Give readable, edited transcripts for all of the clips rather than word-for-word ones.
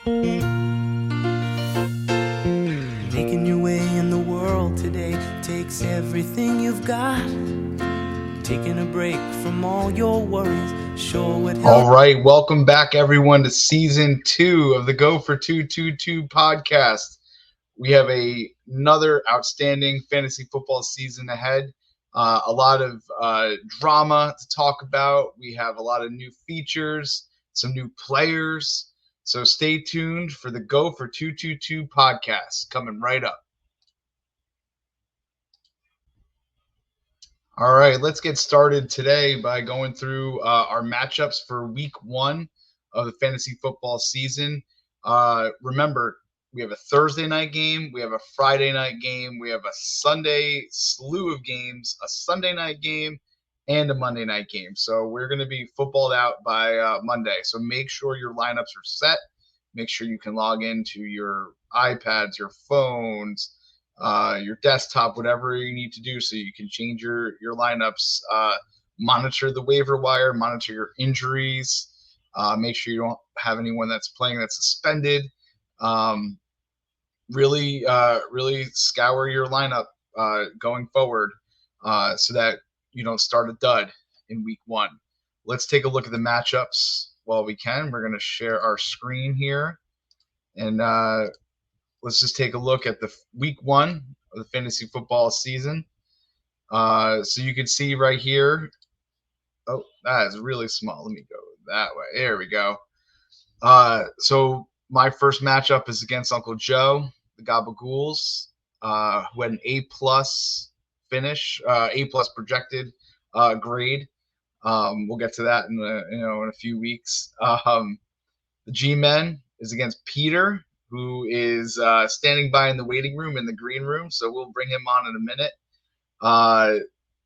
Making your way in the world today takes everything you've got. Taking a break from all your worries sure would help. All right, welcome back everyone to season 2 of the Go for 222 podcast. We have another outstanding fantasy football season ahead. A lot of drama to talk about. We have a lot of new features, some new players. So stay tuned for the Go for 222 podcast coming right up. All right, let's get started today by going through our matchups for week 1 of the fantasy football season. Remember, we have a Thursday night game, we have a Friday night game, we have a Sunday slew of games, a Sunday night game, and a Monday night game. So we're going to be footballed out by Monday. So make sure your lineups are set. Make sure you can log into your iPads, your phones, your desktop, whatever you need to do so you can change your lineups, monitor the waiver wire, monitor your injuries, make sure you don't have anyone that's playing that's suspended. Really scour your lineup going forward so that you don't start a dud in week 1. Let's take a look at the matchups while we can. We're going to share our screen here, and let's just take a look at the week 1 of the fantasy football season. So you can see right here. Oh, that is really small. Let me go that way. There we go. So my first matchup is against Uncle Joe, the Gabagools, who had an A+ finish, A+ projected grade. We'll get to that in a few weeks. The G-Men is against Peter, who is standing by in the waiting room in the green room. So we'll bring him on in a minute.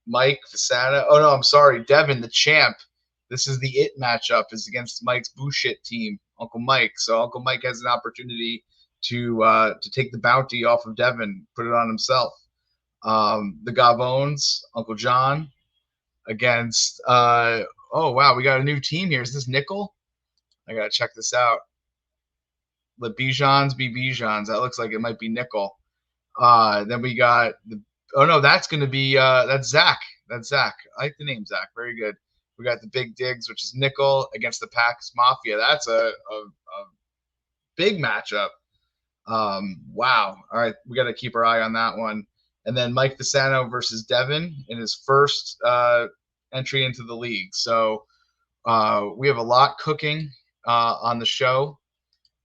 Mike Fasana. Oh, no, I'm sorry. Devin, the champ. This is the it matchup, is against Mike's bullshit team, Uncle Mike. So Uncle Mike has an opportunity to take the bounty off of Devin, put it on himself. The Gavones, Uncle John, against oh, wow, we got a new team here. Is this Nickel? I got to check this out. Let Bijans be Bijans. That looks like it might be Nickel. Then we got that's going to be that's Zach. That's Zach. I like the name Zach. Very good. We got the Big Digs, which is Nickel against the Pax Mafia. That's a big matchup. Wow. All right, we got to keep our eye on that one. And then Mike Fasano versus Devin in his first entry into the league. So we have a lot cooking on the show.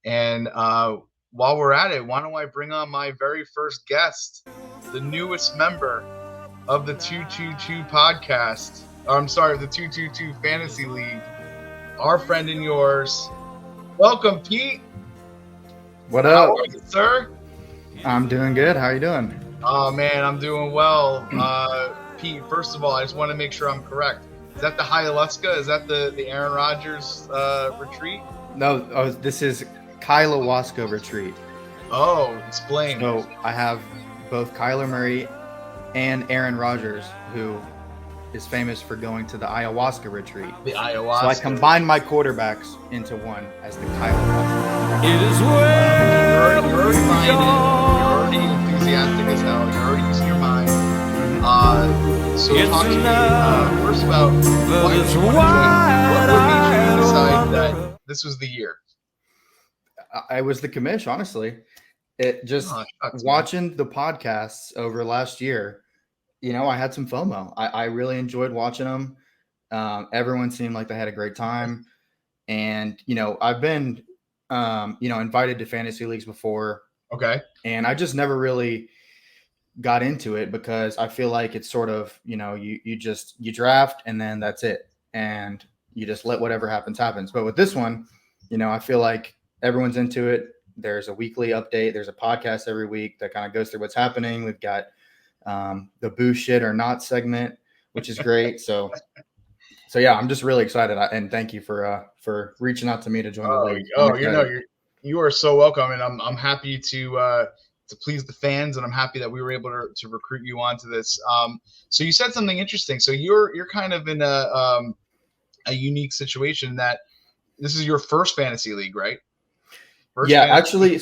And while we're at it, why don't I bring on my very first guest, the newest member of the 222 podcast. I'm sorry, the 222 Fantasy League, our friend and yours. Welcome, Pete. What up? How are you, sir? I'm doing good. How are you doing? Oh, man, I'm doing well. Pete, first of all, I just want to make sure I'm correct. Is that the Hialeska? Is that the Aaron Rodgers retreat? No, this is Kylewaska retreat. Oh, explain. So I have both Kyler Murray and Aaron Rodgers, who is famous for going to the ayahuasca retreat. The ayahuasca. So I combined my quarterbacks into one as the Kylewaska. It is well. You're already buying it. You're already enthusiastic as hell. You're already using your mind. So It's talk to me enough, first about but why it's you want to wide join. What made you decide eyed that this was the year? I was the commish, honestly. It just Shucks, man. watching the podcasts over last year, I had some FOMO. I really enjoyed watching them. Everyone seemed like they had a great time. And, I've been, invited to fantasy leagues before. Okay. And I just never really got into it because I feel like it's sort of, you draft and then that's it. And you just let whatever happens. But with this one, I feel like everyone's into it. There's a weekly update. There's a podcast every week that kind of goes through what's happening. We've got the boo shit or not segment, which is great. So yeah, I'm just really excited. And thank you for reaching out to me to join the league. You are so welcome. And I'm happy to please the fans. And I'm happy that we were able to recruit you onto this. So you said something interesting. So you're kind of in a unique situation that this is your first fantasy league, right? Yeah, fantasy? actually,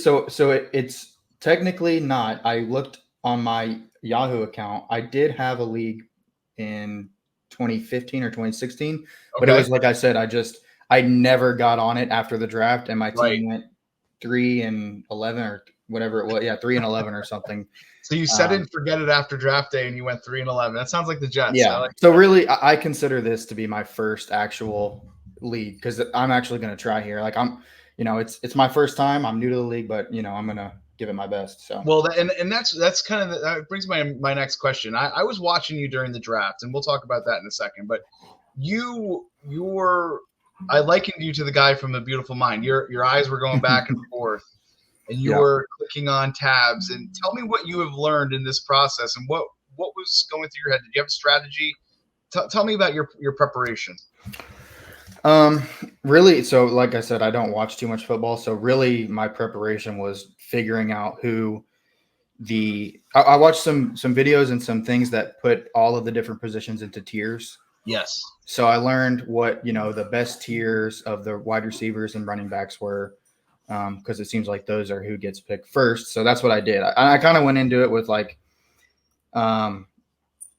it's technically not. I looked on my Yahoo account. I did have a league in 2015 or 2016, but it Okay, was like I said, I never got on it after the draft, and my right. team went 3-11 or whatever it was. Yeah, 3-11 or something. So you set it and forget it after draft day, and you went 3-11. That sounds like the Jets. I Yeah. like So that. really, I consider this to be my first actual league because I'm actually going to try here. Like it's my first time. I'm new to the league, but I'm going to give it my best. So Well, and that's kind of that brings my next question. I was watching you during the draft, and we'll talk about that in a second. But you were I likened you to the guy from A Beautiful Mind. Your eyes were going back and forth, and you Yeah. were clicking on tabs. And tell me what you have learned in this process, and what was going through your head. Did you have a strategy? Tell me about your preparation. Really, so like I said, I don't watch too much football. So really, my preparation was figuring out who I watched some videos and some things that put all of the different positions into tiers. Yes. So I learned what the best tiers of the wide receivers and running backs were, because it seems like those are who gets picked first. So that's what I did. I kind of went into it with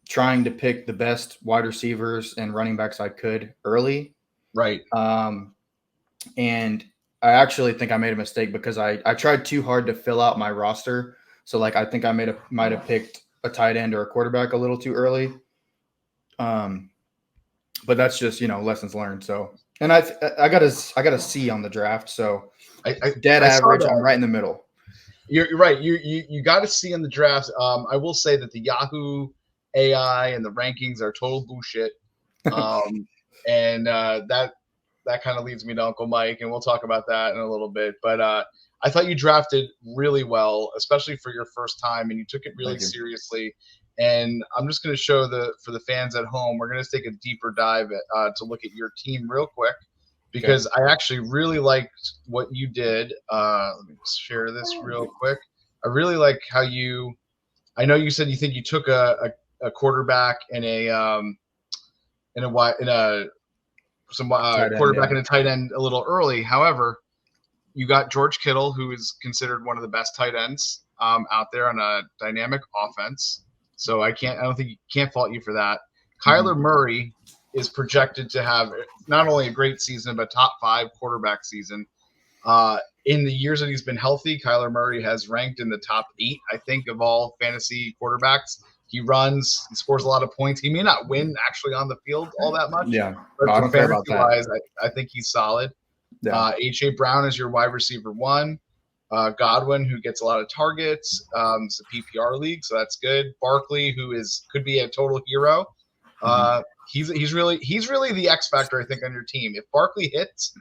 trying to pick the best wide receivers and running backs I could early. Right. And I actually think I made a mistake because I tried too hard to fill out my roster. So I think I might have picked a tight end or a quarterback a little too early. But that's just lessons learned. So, and I got a C on the draft. So dead average. I'm right in the middle. You're right. You got to see in the draft. I will say that the Yahoo AI and the rankings are total bullshit. And that kind of leads me to Uncle Mike, and we'll talk about that in a little bit. But I thought you drafted really well, especially for your first time, and you took it really seriously. And I'm just going to show for the fans at home, we're going to take a deeper dive to look at your team real quick, because I actually really liked what you did. Let me just share this real quick. I really like how I know you said you think you took a quarterback and quarterback and a tight end a little early. However, you got George Kittle, who is considered one of the best tight ends out there on a dynamic offense. So I don't think you can't fault you for that. Kyler Murray is projected to have not only a great season, but top 5 quarterback season. In the years that he's been healthy, Kyler Murray has ranked in the top 8, I think, of all fantasy quarterbacks. He runs, he scores a lot of points. He may not win actually on the field all that much. Yeah, but I don't care about that. Wise, I think he's solid. Yeah. A.J. Brown is your wide receiver 1. Godwin, who gets a lot of targets. It's a PPR league, so that's good. Barkley, who could be a total hero. He's really the X factor, I think, on your team. If Barkley hits,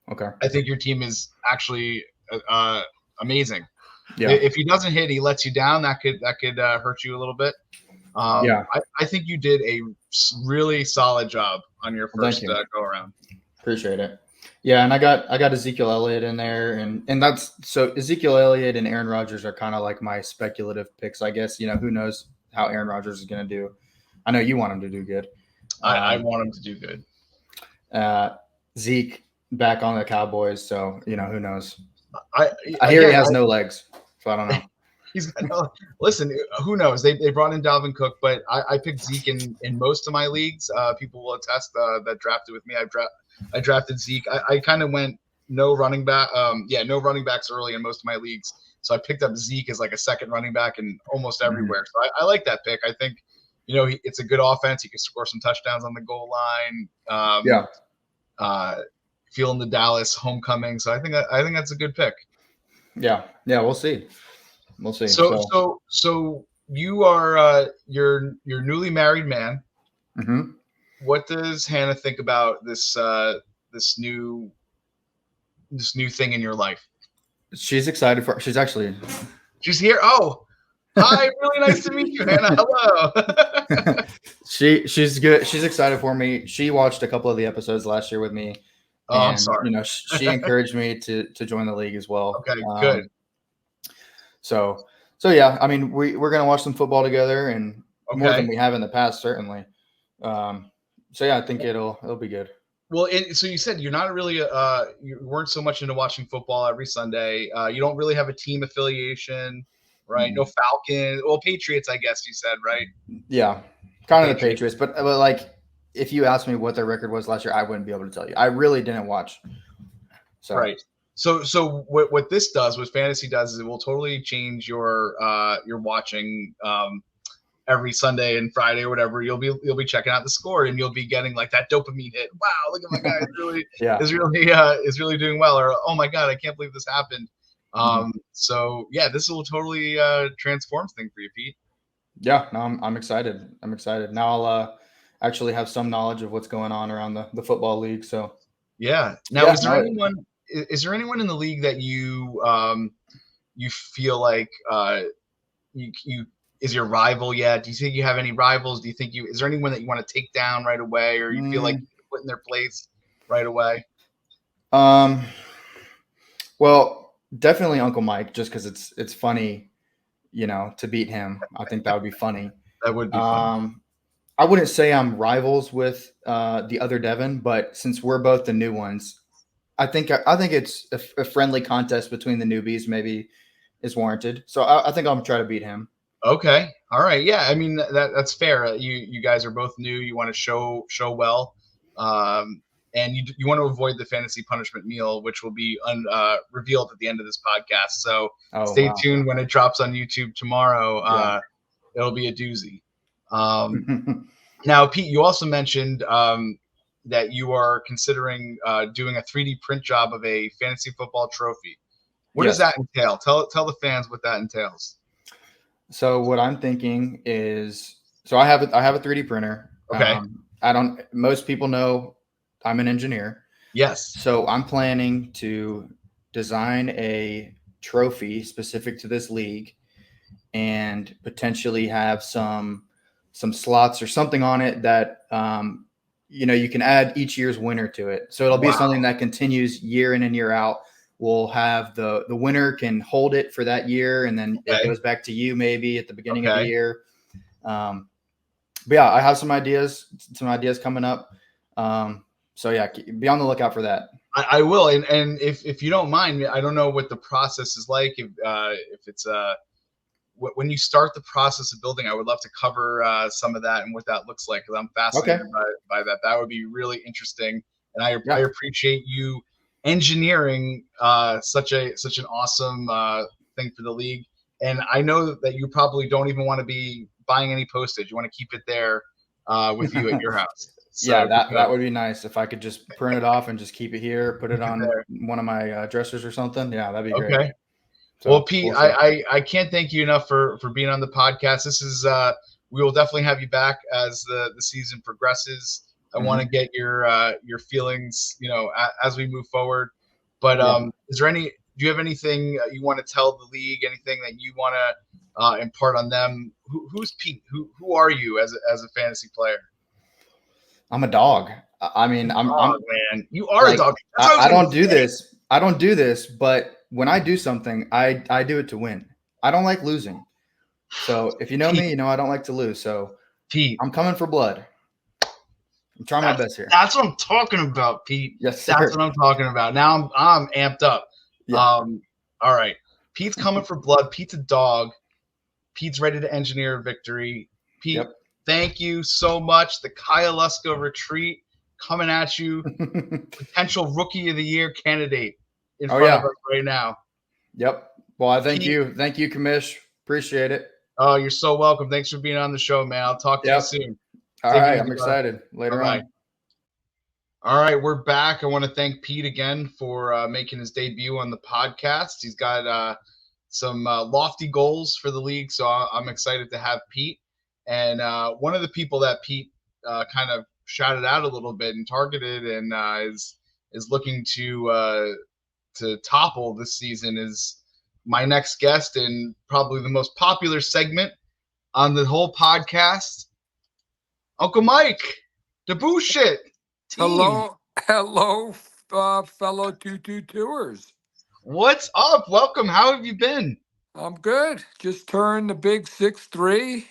I think your team is actually amazing. Yeah. If he doesn't hit, he lets you down. That could hurt you a little bit. I think you did a really solid job on your first go around. Appreciate it. Yeah, and I got Ezekiel Elliott in there, and that's so Ezekiel Elliott and Aaron Rodgers are kind of like my speculative picks, I guess. Who knows how Aaron Rodgers is going to do. I know you want him to do good. I want him to do good. Zeke back on the Cowboys, so who knows. I hear he has no legs, so I don't know. He's got no. Listen, who knows? They brought in Dalvin Cook, but I picked Zeke in most of my leagues. People will attest that drafted with me. I drafted Zeke. I kind of went no running back. No running backs early in most of my leagues. So I picked up Zeke as like a second running back in almost everywhere. So I like that pick. I think, it's a good offense. He can score some touchdowns on the goal line. Feeling the Dallas homecoming. So I think that's a good pick. Yeah. We'll see. So you are you're newly married man. Mm-hmm. What does Hannah think about this new thing in your life? She's excited for. She's here. Oh, hi! Really nice to meet you, Hannah. Hello. She's good. She's excited for me. She watched a couple of the episodes last year with me. Oh, I'm sorry. She encouraged me to join the league as well. Okay, good. So yeah, I mean, we're gonna watch some football together, and more than we have in the past, certainly. So yeah, I think it'll be good. Well, so you said you're not really you weren't so much into watching football every Sunday. You don't really have a team affiliation, right? No Falcons. Well, Patriots, I guess you said, right? Yeah, kind of the Patriots, but like if you asked me what their record was last year, I wouldn't be able to tell you. I really didn't watch. So. Right. So what this does, what fantasy does, is it will totally change your watching every Sunday and Friday or whatever. You'll be checking out the score and you'll be getting like that dopamine hit. Wow, look at my guy is really doing well. Or oh my god, I can't believe this happened. So yeah, this will totally transform things for you, Pete. Yeah, no, I'm excited. I'm excited. Now I'll actually have some knowledge of what's going on around the football league. So yeah. Now, is there anyone in the league that you you feel like you is your rival yet? Do you think you have any rivals? Do you think is there anyone that you want to take down right away, or you feel like you put in their place right away? Well, definitely Uncle Mike, just because it's funny, to beat him. I think that would be funny. That would be fun. I wouldn't say I'm rivals with the other Devin, but since we're both the new ones, I think it's a friendly contest between the newbies maybe is warranted. So I think I'm gonna try to beat him. Okay. All right. Yeah. I mean, that's fair. You guys are both new. You want to show well. And you want to avoid the fantasy punishment meal, which will be revealed at the end of this podcast. So stay tuned when it drops on YouTube tomorrow. Yeah. It'll be a doozy. Now, Pete, you also mentioned that you are considering doing a 3D print job of a fantasy football trophy. What does that entail? Tell the fans what that entails. So what I'm thinking is, I have a 3D printer. Okay. Most people know I'm an engineer. Yes. So I'm planning to design a trophy specific to this league and potentially have some slots or something on it that, you can add each year's winner to it. So it'll be something that continues year in and year out. We'll have the winner can hold it for that year, and then it goes back to you maybe at the beginning of the year. But yeah, I have some ideas coming up. So yeah, be on the lookout for that. I will, and if you don't mind, I don't know what the process is like. If it's when you start the process of building, I would love to cover some of that and what that looks like, because I'm fascinated by that. That would be really interesting, and I appreciate you engineering such an awesome thing for the league. And I know that you probably don't even want to be buying any postage. You want to keep it there with you at your house. So, yeah, that would be nice if I could just print it off and just keep it here, put it on one of my dressers or something. Yeah, that'd be great. Okay. So, well, Pete, I can't thank you enough for being on the podcast. This is we will definitely have you back as the season progresses. I want to get your feelings, as we move forward. But do you have anything you want to tell the league? Anything that you want to impart on them? Who's Pete? Who are you as a fantasy player? I'm a dog. I mean, man, you are a dog. I don't do this. I don't do this, but when I do something, I do it to win. I don't like losing. So if you know me, I don't like to lose. So Pete, I'm coming for blood. I'm trying my best here. That's what I'm talking about, Pete. Yes, sir. That's what I'm talking about. Now I'm amped up. Yeah. All right. Pete's coming for blood. Pete's a dog. Pete's ready to engineer a victory. Pete, thank you so much. The Kyle Lusko retreat coming at you. Potential rookie of the year candidate in front of us right now. Yep. Well, I thank you. Thank you, Commish. Appreciate it. Oh, you're so welcome. Thanks for being on the show, man. I'll talk to you soon. All right. I'm excited. Later on. All right. We're back. I want to thank Pete again for making his debut on the podcast. He's got some lofty goals for the league, so I'm excited to have Pete. And one of the people that Pete kind of shouted out a little bit and targeted and is looking to topple this season is my next guest and probably the most popular segment on the whole podcast, Uncle Mike, the bullshit team. Hello, fellow 222ers. What's up? Welcome. How have you been? I'm good. Just turned the big 6'3",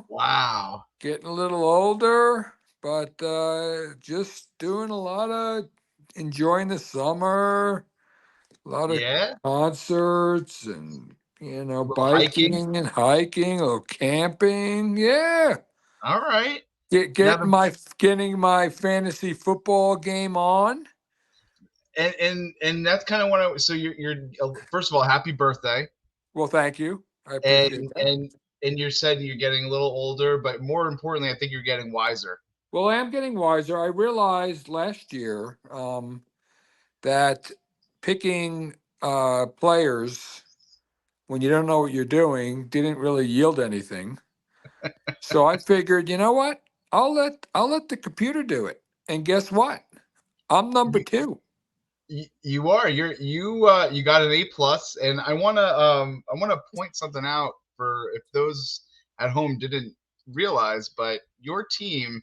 Wow. Getting a little older. but just doing a lot of enjoying the summer, a lot of Yeah, concerts and a little hiking. biking and hiking or camping. Yeah. All right. Get, Now get my getting my fantasy football game on. and that's kind of what I. So you're first of all, happy birthday, Well, thank you. I appreciate and that. and and you said you're getting a little older, but more importantly, I think you're getting wiser. Well, I am getting wiser. I realized last year that picking players when you don't know what you're doing didn't really yield anything. So I figured, you know what? I'll let the computer do it. And guess what? I'm number You, two. you are you got an A+, and I wanna point something out for if those at home didn't realize, but your team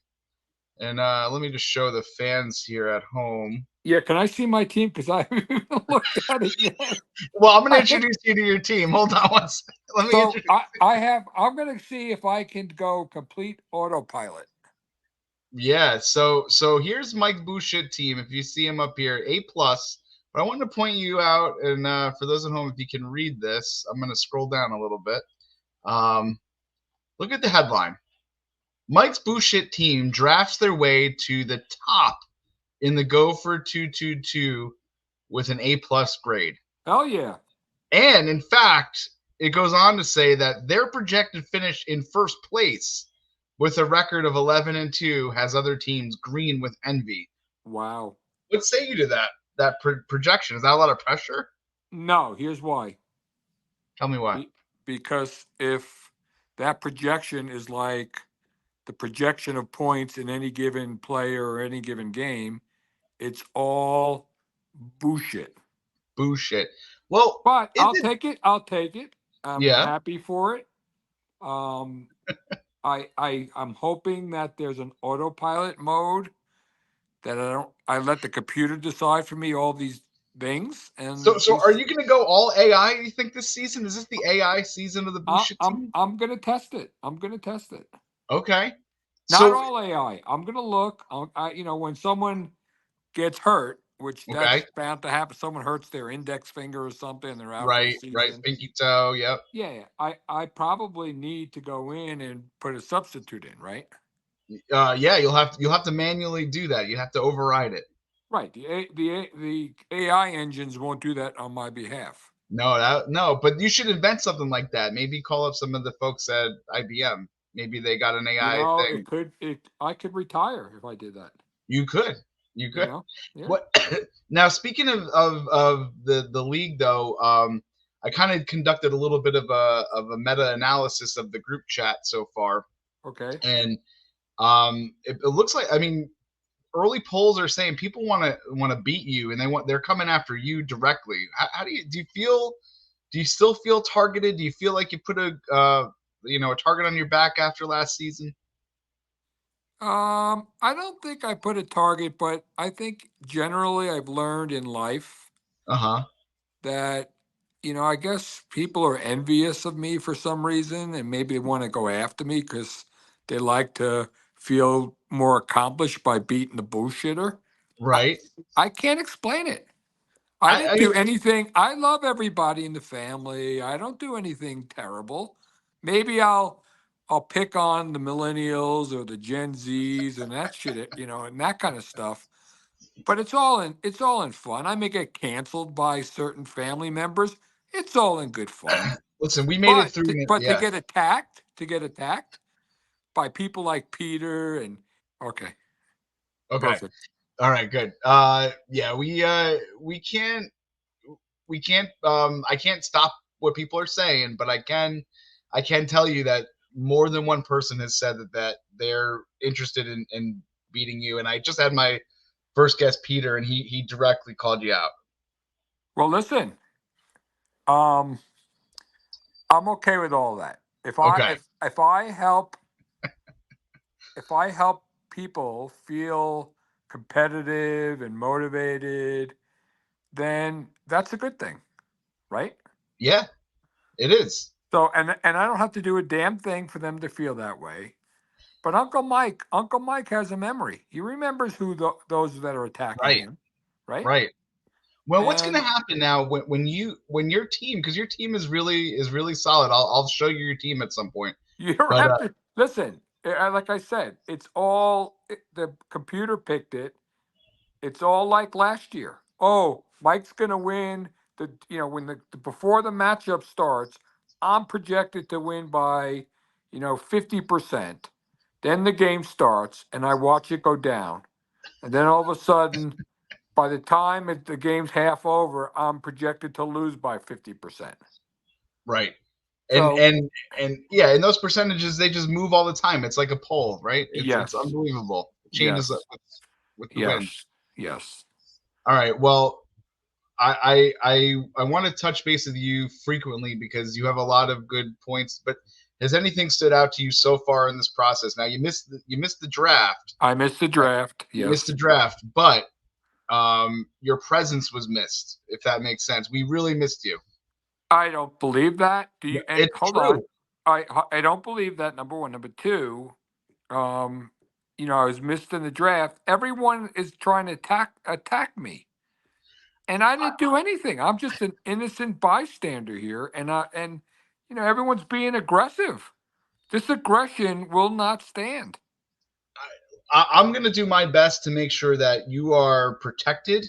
and let me just show the fans here at home. Yeah, can I see my team? Because I haven't even looked at it yet. Well, I'm gonna I have, introduce you to your team. Hold on one second. Let me so introduce. I'm gonna see if I can go complete autopilot. Yeah, so here's Mike Bouchit team. If you see him up here, A+. But I wanted to point you out, and for those at home, if you can read this, I'm gonna scroll down a little bit. Um, Look at the headline. Mike's Bouchit team drafts their way to the top in the Gopher 222 with an A+ grade. Hell yeah. And in fact, it goes on to say that their projected finish in first place with a record of 11-2 has other teams green with envy. Wow. What say you to that projection? Is that a lot of pressure? No, here's why. Tell me why. Because if that projection is like the projection of points in any given player or any given game, it's all bullshit. Bullshit. Well, But is I'll it? take it. I'll take it. I'm Yeah. happy for it. Um, I'm hoping that there's an autopilot mode that I let the computer decide for me all these things. So, And are you going to go all AI? You think this season is this the AI season of the Bouchit team? I'm gonna test it. I'm gonna test it. Okay. Not So, all AI. I'm gonna look. When someone gets hurt, which okay. that's bound to happen. Someone hurts their index finger or something, they're out for the Right. season. Pinky toe. Yep. Yeah, I probably need to go in and put a substitute in, right? Yeah. You'll have to manually do that. You have to override it. Right. The AI engines won't do that on my behalf. No. But you should invent something like that. Maybe call up some of the folks at IBM. Maybe they got an AI thing. I could retire if I did that. You could. You You could. know? Yeah. What now? Speaking of the league, though, I kind of conducted a little bit of a meta analysis of the group chat so far, Okay. and it looks like, I mean, early polls are saying people want to beat you, and they're coming after you directly. How do you still feel targeted? Do you feel like you put a target on your back after last season? I don't think I put a target, but I think generally I've learned in life Uh-huh. that, I guess people are envious of me for some reason, and maybe they want to go after me because they like to feel more accomplished by beating the bullshitter. I, Right. I can't explain it. I didn't I do anything. I love everybody in the family. I don't do anything terrible. Maybe I'll pick on the millennials or the Gen Zs and that shit, and that kind of stuff. But it's all in fun. I may get canceled by certain family members. It's all in good fun. Listen, we made it But through. to, but to Yeah. get attacked by people like Peter and okay, Okay. perfect. All right, good. Yeah, we can't I can't stop what people are saying, but I can tell you that more than one person has said that they're interested in beating you. And I just had my first guest, Peter, and he directly called you out. Well, listen, um, I'm okay with all that. If I Okay. if I help if I help people feel competitive and motivated, then that's a good thing, right? Yeah, it is. So and I don't have to do a damn thing for them to feel that way. But Uncle Mike has a memory. He remembers who those that are attacking Right. him, right? Right. Well, what's going to And happen now when your team, because your team is really solid. I'll show you your team at some point. you don't But have to listen. Like I said, the computer picked it. It's all like last year. Oh, Mike's gonna win. When before the matchup starts, I'm projected to win by 50%. Then the game starts, and I watch it go down, and then all of a sudden, by the time the game's half over, I'm projected to lose by 50%. right. And So and yeah, and those percentages they just move all the time. It's like a poll, right? It's yes, unbelievable. It changes yes, with the wind. yes, yes. All right. Well, I want to touch base with you frequently because you have a lot of good points. But has anything stood out to you so far in this process? Now you missed the draft. I missed the draft. You missed the Yes, draft, but your presence was missed. If that makes sense, we really missed you. I don't believe that. Do you? And It's hold true. on, I don't believe that. Number one, number two. Um, I was missed in the draft. Everyone is trying to attack me, and I didn't do anything. I'm just an innocent bystander here, and everyone's being aggressive. This aggression will not stand. I'm going to do my best to make sure that you are protected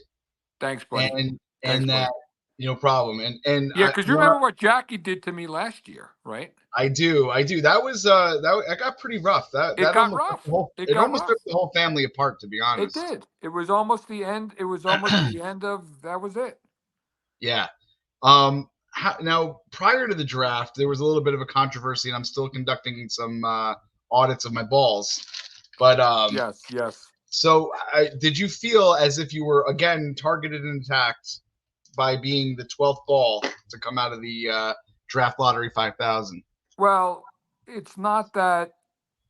Thanks, buddy. and Thanks, that buddy. no problem. And Yeah, because you remember what Jackie did to me last year, right? I do. That was that got pretty rough. That It got almost rough. it It got almost rough. took the whole family apart, to be It honest. did. It was almost the end. It was almost the end of that was it. Yeah. Now prior to the draft, there was a little bit of a controversy, and I'm still conducting some audits of my balls. But Yes. so did you feel as if you were again targeted and attacked by being the 12th ball to come out of the draft lottery 5,000? Well, it's not that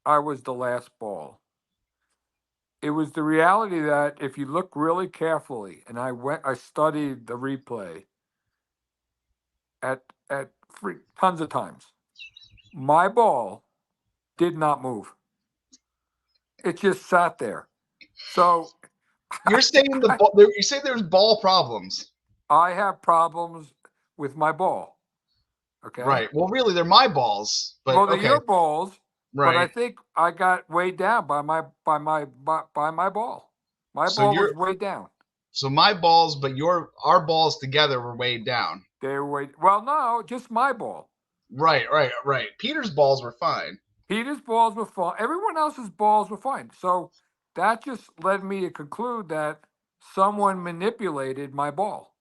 I was the last ball. It was the reality that if you look really carefully, and I studied the replay at tons of times. My ball did not move. It just sat there. So You're saying you say there's ball problems. I have problems with my ball. Okay. Right. Well, really, they're my balls. But Well, they're okay. your balls. Right. But I think I got weighed down by my ball. My So ball was weighed down. So my balls, but our balls together were weighed down. They were weighed. Well, no, just my ball. Right. Peter's balls were fine. Peter's balls were fine. Everyone else's balls were fine. So that just led me to conclude that someone manipulated my ball.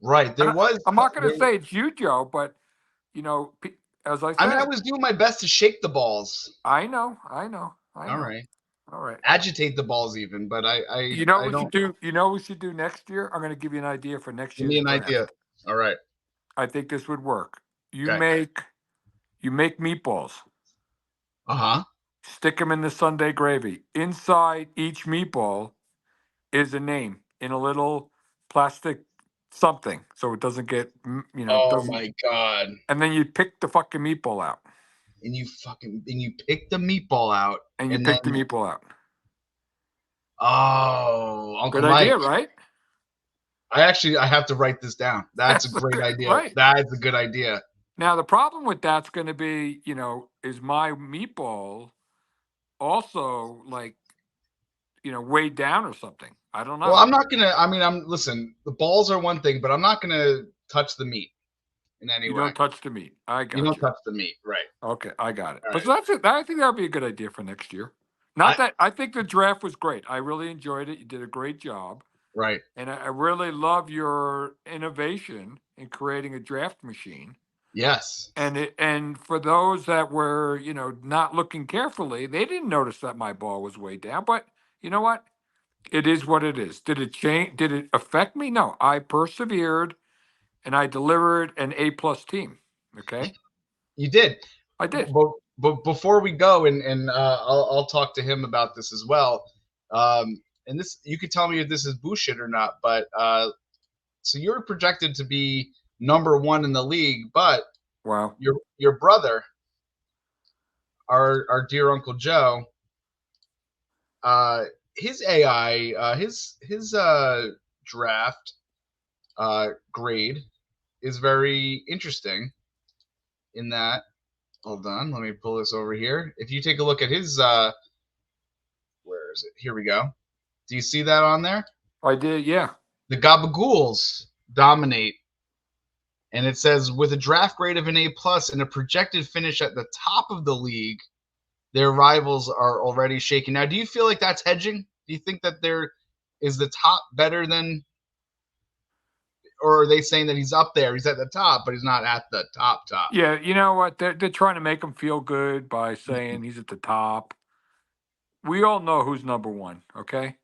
Right. There was. I'm not going to say it's you, Joe, but as I said, I was doing my best to shake the balls. I know. All right. All right. Agitate the balls even, but I You know I what we don't should do? You know what we should do next year? I'm going to give you an idea for next give year's me an draft. idea. All right. I think this would work. You Okay. make meatballs. Uh-huh. Stick them in the Sunday gravy. Inside each meatball is a name in a little plastic something, so it doesn't get Oh my god. And then you pick the fucking meatball out. And you pick the meatball out. And you pick the meatball out. Oh, Uncle Good Mike. idea, right? I have to write this down. That's a great idea. Right. That's a good idea. Now the problem with that's going to be, is my meatball also weighed down or something? I don't know. Well, I'm not gonna. Listen. The balls are one thing, but I'm not gonna touch the meat in any You way. don't touch the meat. I got You don't touch the meat, right? Okay, I got it. All But so that's it. I think that would be a good idea for next year. I think the draft was great. I really enjoyed it. You did a great job. Right. And I really love your innovation in creating a draft machine. Yes. And for those that were, not looking carefully, they didn't notice that my ball was way down. But you know what? It is what it is. Did it change? Did it affect me? No. I persevered and I delivered an A+ team. Okay. You did. I did. But before we go, and I'll talk to him about this as well. And this, you could tell me if this is bullshit or not. But so you're projected to be number 1 in the league, but wow, your brother, our dear Uncle Joe, his AI, his draft grade is very interesting in that. Hold on, let me pull this over here. If you take a look at his, where is it? Here we go. Do you see that on there? I did, yeah. The Gabagools dominate, and it says with a draft grade of an A+ and a projected finish at the top of the league, their rivals are already shaken. Now, do you feel like that's hedging? Do you think that there is the top better than, or are they saying that he's up there? He's at the top, but he's not at the top. Yeah, you know what? They're trying to make him feel good by saying he's at the top. We all know who's number one, okay?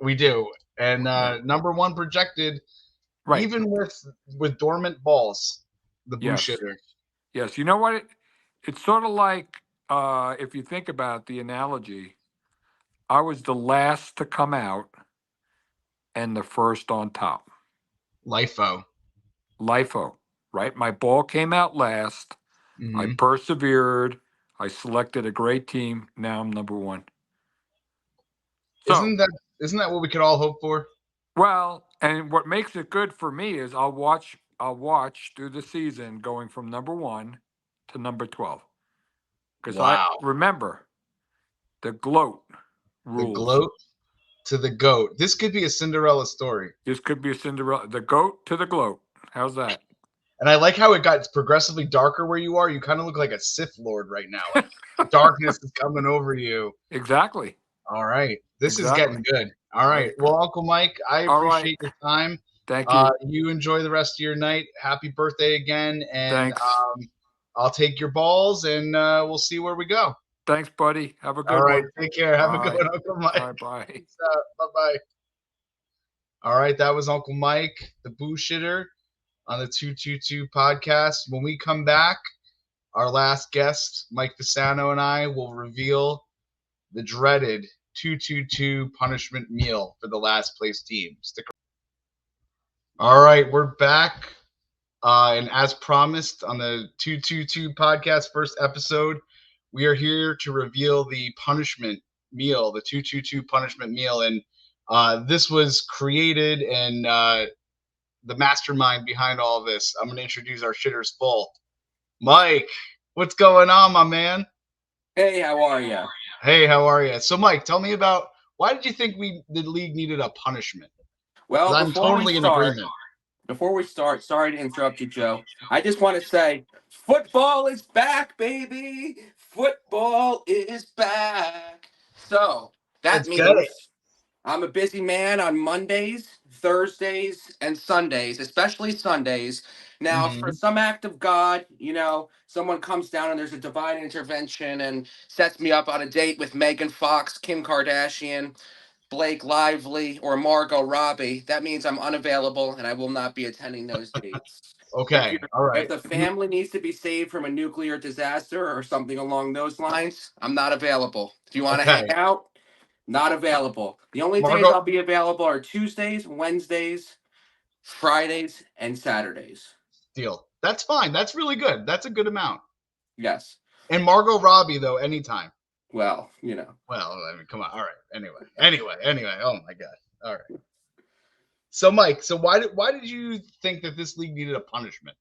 We do. And number one projected, Right. even with dormant balls, the Yes. bullshitter. Yes. You know what? It's sort of like, if you think about the analogy, I was the last to come out and the first on top. LIFO. LIFO, right? My ball came out last. I Mhm. persevered. I selected a great team. Now I'm number one. So, Isn't that what we could all hope for? well, and what makes it good for me is I'll watch through the season going from number 1 to number 12. Because I Wow. remember the gloat The rules. gloat to the goat. This could be a Cinderella story. This could be a Cinderella. The goat to the gloat. How's that? And I like how it got progressively darker where you are. You kind of look like a Sith Lord right now. Like darkness is coming over you. Exactly. All right. This is Exactly. getting good. All right. Well, Uncle Mike, I All right. appreciate your time. Thank you. You enjoy the rest of your night. Happy birthday again. And Thanks. I'll take your balls and we'll see where we go. Thanks, buddy. Have a good All right. one. Take care. Have a All good right. one, Uncle Mike. All right, bye. Bye-bye. All right. That was Uncle Mike, the bullshitter, on the 222 podcast. When we come back, our last guest, Mike Fasano, and I will reveal the dreaded 222 punishment meal for the last place team. Stick around. All right, we're back. And as promised on the 222 podcast first episode, we are here to reveal the punishment meal, the 222 punishment meal. And this was created and the mastermind behind all of this. I'm going to introduce our shitters full. Mike, what's going on, my man? Hey, how are you? Hey, how are you? So, Mike, tell me about why did you think the league needed a punishment? Well, I'm totally in agreement. Before we start, sorry to interrupt you, Joe. I just want to say, football is back, baby. Football is back. So that Let's means get it. I'm a busy man on Mondays, Thursdays, and Sundays, especially Sundays. Now, for some act of God, someone comes down and there's a divine intervention and sets me up on a date with Megan Fox, Kim Kardashian, Blake Lively, or Margot Robbie. That means I'm unavailable and I will not be attending those dates. Okay, all right. If the family needs to be saved from a nuclear disaster or something along those lines, I'm not available. If you want to hang out, not available. The only days I'll be available are Tuesdays, Wednesdays, Fridays, and Saturdays. Deal. That's fine. That's really good. That's a good amount. Yes. And Margot Robbie, though, anytime. Well, Well, I mean, come on. All right. Anyway. Oh my God. All right. So, Mike, why did you think that this league needed a punishment?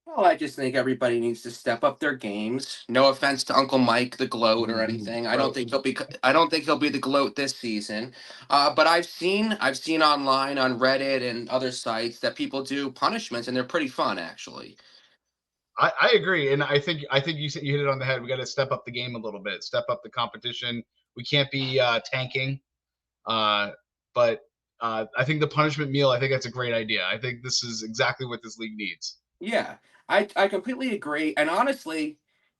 Well, I just think everybody needs to step up their games. No offense to Uncle Mike, the gloat, or anything. I don't think he'll be the gloat this season. But I've seen online on Reddit and other sites that people do punishments, and they're pretty fun, actually. I agree, and I think you hit it on the head. We got to step up the game a little bit, step up the competition. We can't be tanking. But I think the punishment meal. I think that's a great idea. I think this is exactly what this league needs. Yeah, I completely agree. And honestly,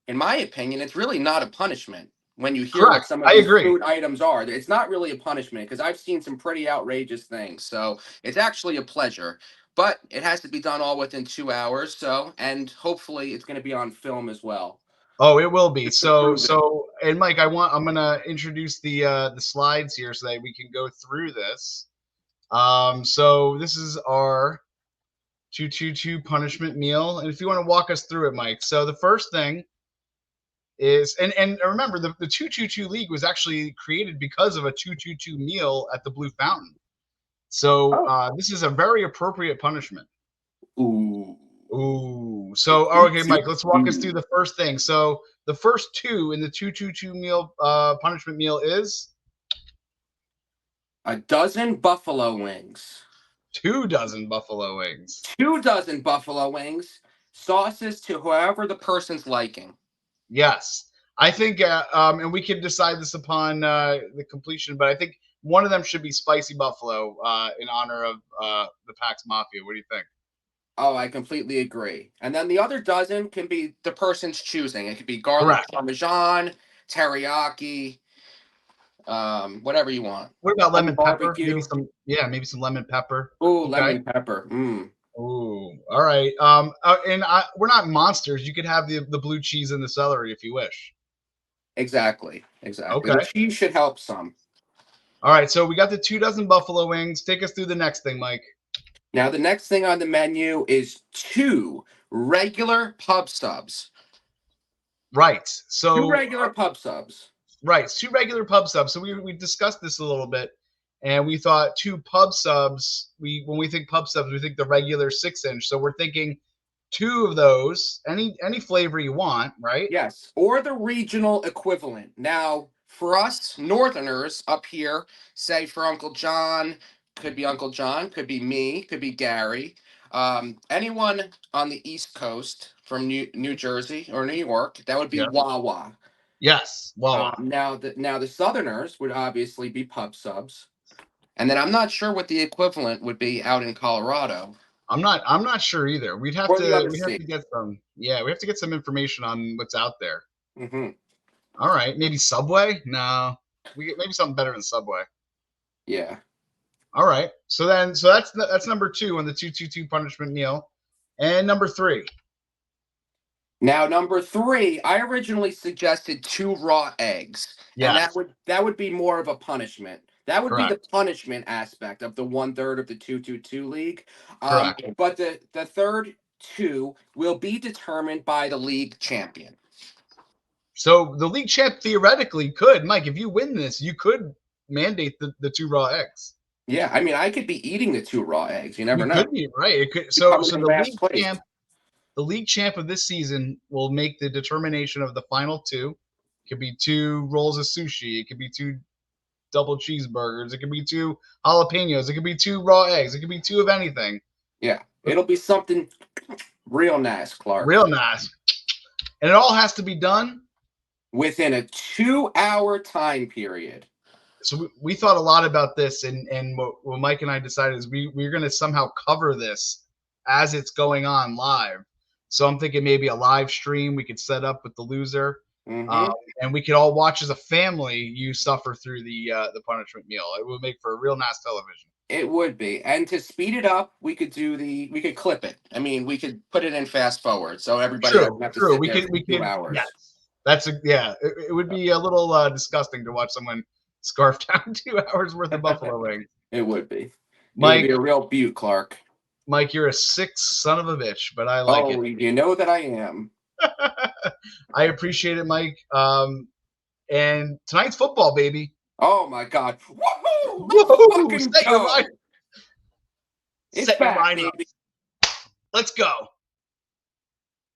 in my opinion, it's really not a punishment when you hear what some of these food items are. It's not really a punishment because I've seen some pretty outrageous things. So it's actually a pleasure. But it has to be done all within 2 hours. And hopefully it's going to be on film as well. Oh, it will be. So, and Mike, I'm gonna introduce the slides here so that we can go through this. So this is our 222 punishment meal, and if you want to walk us through it, Mike. So the first thing is, and remember the 222 League was actually created because of a 222 meal at the Blue Fountain. So this is a very appropriate punishment. Ooh. Ooh. So okay, Mike, let's walk us through the first thing. So the first two in the 222 meal punishment meal is A dozen buffalo wings. 2 dozen buffalo wings. 2 dozen buffalo wings. Sauces to whoever the person's liking. Yes. I think and we can decide this upon the completion, but I think one of them should be spicy buffalo in honor of the Pax Mafia. What do you think? Oh, I completely agree. And then the other dozen can be the person's choosing. It could be garlic Correct. parmesan, teriyaki, whatever you want. What about lemon pepper? Barbecue. Maybe some lemon pepper. Ooh, Okay. lemon pepper. Ooh, all right. We're not monsters. You could have the blue cheese and the celery if you wish. Exactly. Okay. The cheese should help some. All right, so we got the 2 dozen buffalo wings. Take us through the next thing, Mike. Now, the next thing on the menu is 2 regular pub subs. Right. So 2 regular pub subs. Right, 2 regular pub subs. So we discussed this a little bit, and we thought 2 pub subs. When we think pub subs, we think the regular 6-inch. So we're thinking 2 of those, any flavor you want, right? Yes, or the regional equivalent. Now, for us Northerners up here, say for Uncle John, could be Uncle John, could be me, could be Gary. Anyone on the East Coast from New Jersey or New York, that would be Yeah. Wawa. Yes. Well, Now the Southerners would obviously be pub subs, and then I'm not sure what the equivalent would be out in Colorado. I'm not sure either. We'd have Or the other to state. get some. Yeah, we have to get some information on what's out there. Mm-hmm. All right, maybe Subway? No, maybe something better than Subway. Yeah. All right, so that's number 2 on the 222 punishment meal, and number 3. Now, number 3, I originally suggested 2 raw eggs, and Yes. that would be more of a punishment. That would be Correct. the punishment aspect of the 1/3 of the 222 league. Correct. But the third 2 will be determined by the league champion. So the league champ theoretically could, Mike, if you win this, you could mandate the 2 raw eggs. Yeah, I mean, I could be eating the 2 raw eggs. You never You know. could be right. It could. Coming So in the last league place. champ. The league champ of this season will make the determination of the final 2. It could be 2 rolls of sushi. It could be 2 double cheeseburgers. It could be 2 jalapenos. It could be 2 raw eggs. It could be 2 of anything. Yeah, it'll be something real nice, Clark. Real nice. And it all has to be done within a 2-hour time period. So we thought a lot about this, and what Mike and I decided is we're going to somehow cover this as it's going on live. So I'm thinking maybe a live stream we could set up with the loser, and we could all watch as a family you suffer through the punishment meal. It would make for a real nice television. It would be, and to speed it up, we could clip it. I mean, we could put it in fast forward, so everybody doesn't have to sit there for 2 hours. Yes. It would be a little disgusting to watch someone scarf down 2 hours worth of buffalo wings. It would be. Mike, it would be a real beaut, Clark. Mike, you're a sick son of a bitch, but I like it. Oh, you know that I am. I appreciate it, Mike. And tonight's football, baby. Oh my God! Woohoo! Woohoo! Let's fucking go! It's back, baby. Let's go.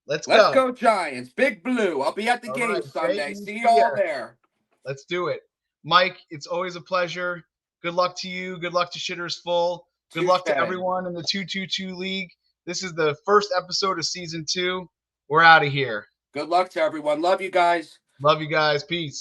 Let's go, Giants. Big Blue. I'll be at the game Sunday. Baby. See you all there. Let's do it. Mike, it's always a pleasure. Good luck to you. Good luck to Shitters Full. Good luck to everyone in the 222 League. This is the first episode of season 2. We're out of here. Good luck to everyone. Love you guys. Love you guys. Peace.